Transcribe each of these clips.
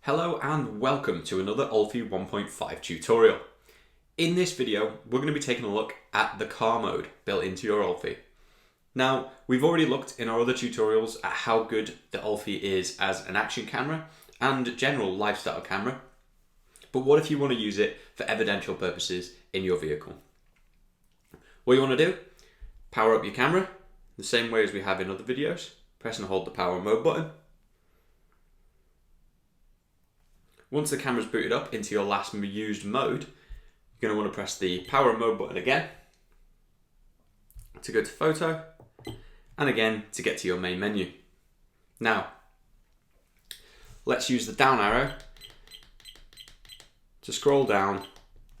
Hello and welcome to another Olfi 1.5 tutorial. In this video, we're going to be taking a look at the car mode built into your Olfi. Now, we've already looked in our other tutorials at how good the Olfi is as an action camera and general lifestyle camera. But what if you want to use it for evidential purposes in your vehicle? What you want to do? Power up your camera, the same way as we have in other videos. Press and hold the power mode button. Once the camera's booted up into your last used mode, you're going to want to press the power mode button again to go to photo, and again to get to your main menu. Now, let's use the down arrow to scroll down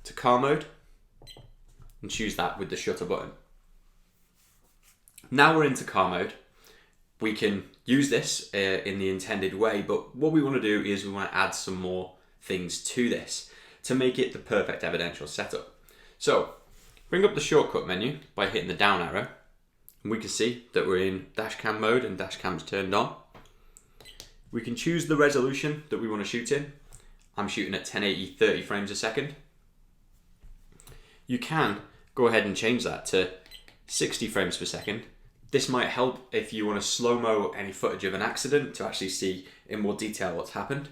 to car mode and choose that with the shutter button. Now we're into car mode. We can use this in the intended way, but what we want to do is we want to add some more things to this to make it the perfect evidential setup. So bring up the shortcut menu by hitting the down arrow, and we can see that we're in dash cam mode and dash cam's turned on. We can choose the resolution that we want to shoot in. I'm shooting at 1080 30 frames a second. You can go ahead and change that to 60 frames per second. This might help if you want to slow-mo any footage of an accident to actually see in more detail what's happened.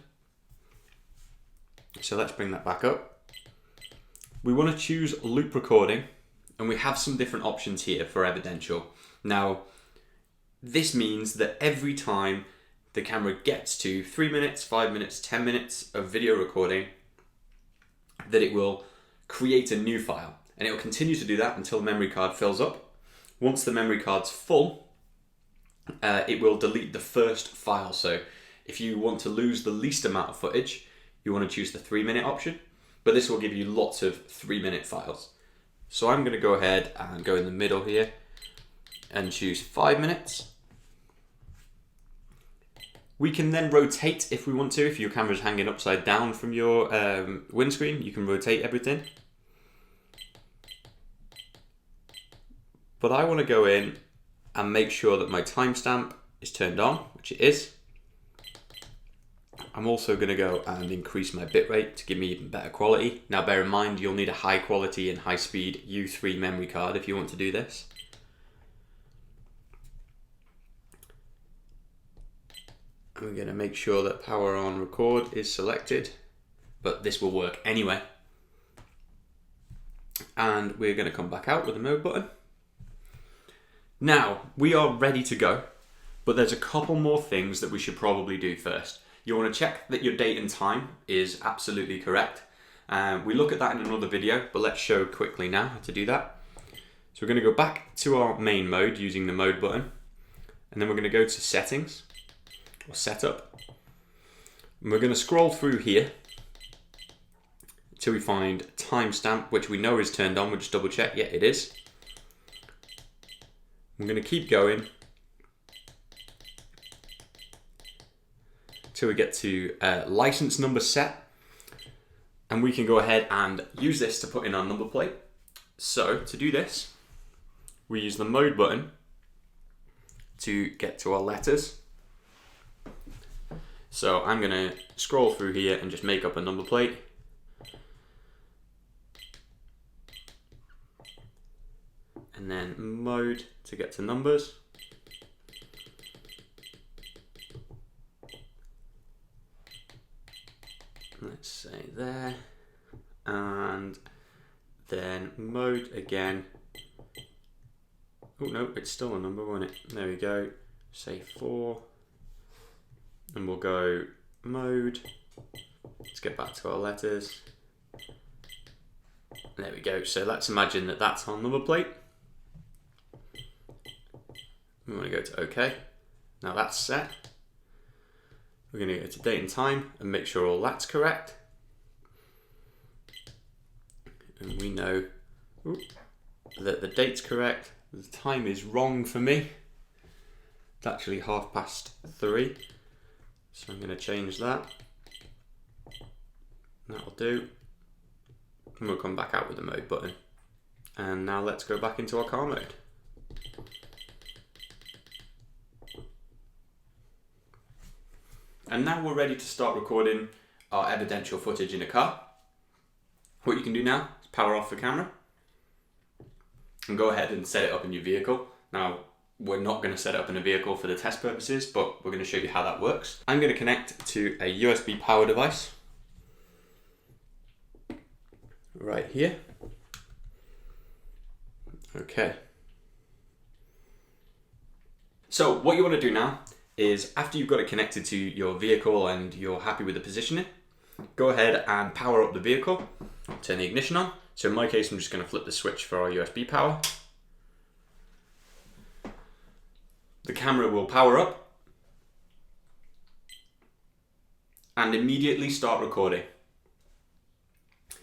So let's bring that back up. We want to choose loop recording, and we have some different options here for evidential. Now, this means that every time the camera gets to 3 minutes, 5 minutes, 10 minutes of video recording, that it will create a new file, and it will continue to do that until the memory card fills up. Once the memory card's full, it will delete the first file. So if you want to lose the least amount of footage, you want to choose the 3-minute option, but this will give you lots of 3-minute files. So I'm going to go ahead and go in the middle here and choose 5 minutes. We can then rotate if we want to. If your camera's hanging upside down from your windscreen, you can rotate everything. But I want to go in and make sure that my timestamp is turned on, which it is. I'm also going to go and increase my bitrate to give me even better quality. Now bear in mind, you'll need a high quality and high speed U3 memory card if you want to do this. And we're going to make sure that power on record is selected, but this will work anyway. And we're going to come back out with the mode button. Now, we are ready to go, but there's a couple more things that we should probably do first. You want to check that your date and time is absolutely correct. We look at that in another video, but let's show quickly now how to do that. So we're going to go back to our main mode using the mode button, and then we're going to go to settings, or setup. And we're going to scroll through here until we find timestamp, which we know is turned on. We'll just double check, yeah, it is. I'm going to keep going till we get to license number set, and we can go ahead and use this to put in our number plate. So to do this, we use the mode button to get to our letters. So I'm going to scroll through here and just make up a number plate. And then mode to get to numbers. Let's say there. And then mode again. Oh no, it's still a number, won't it? There we go. Say 4. And we'll go mode. Let's get back to our letters. There we go. So let's imagine that that's our number plate. We want to go to OK. Now that's set. We're going to go to date and time and make sure all that's correct. And we know that the date's correct. The time is wrong for me. It's actually 3:30. So I'm going to change that. That'll do. And we'll come back out with the mode button. And now let's go back into our car mode. And now we're ready to start recording our evidential footage in a car. What you can do now is power off the camera and go ahead and set it up in your vehicle. Now, we're not going to set it up in a vehicle for the test purposes, but we're going to show you how that works. I'm going to connect to a USB power device right here. Okay. So what you want to do now is, after you've got it connected to your vehicle and you're happy with the positioning, go ahead and power up the vehicle, turn the ignition on. So in my case, I'm just going to flip the switch for our USB power. The camera will power up and immediately start recording.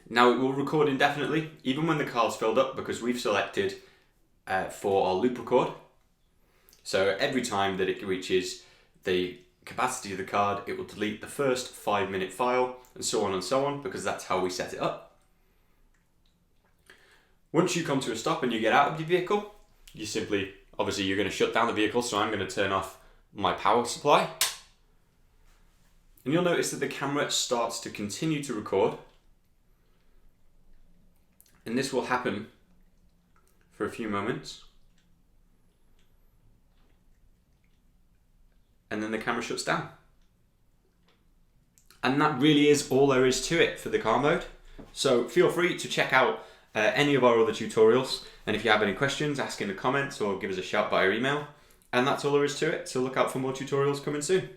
Now it will record indefinitely, even when the car's filled up, because we've selected for our loop record. So every time that it reaches the capacity of the card, it will delete the first 5-minute file, and so on, because that's how we set it up. Once you come to a stop and you get out of your vehicle, you simply, obviously you're going to shut down the vehicle, so I'm going to turn off my power supply. And you'll notice that the camera starts to continue to record. And this will happen for a few moments. And then the camera shuts down. And that really is all there is to it for the car mode. So feel free to check out any of our other tutorials. And if you have any questions, ask in the comments or give us a shout via email. And that's all there is to it. So look out for more tutorials coming soon.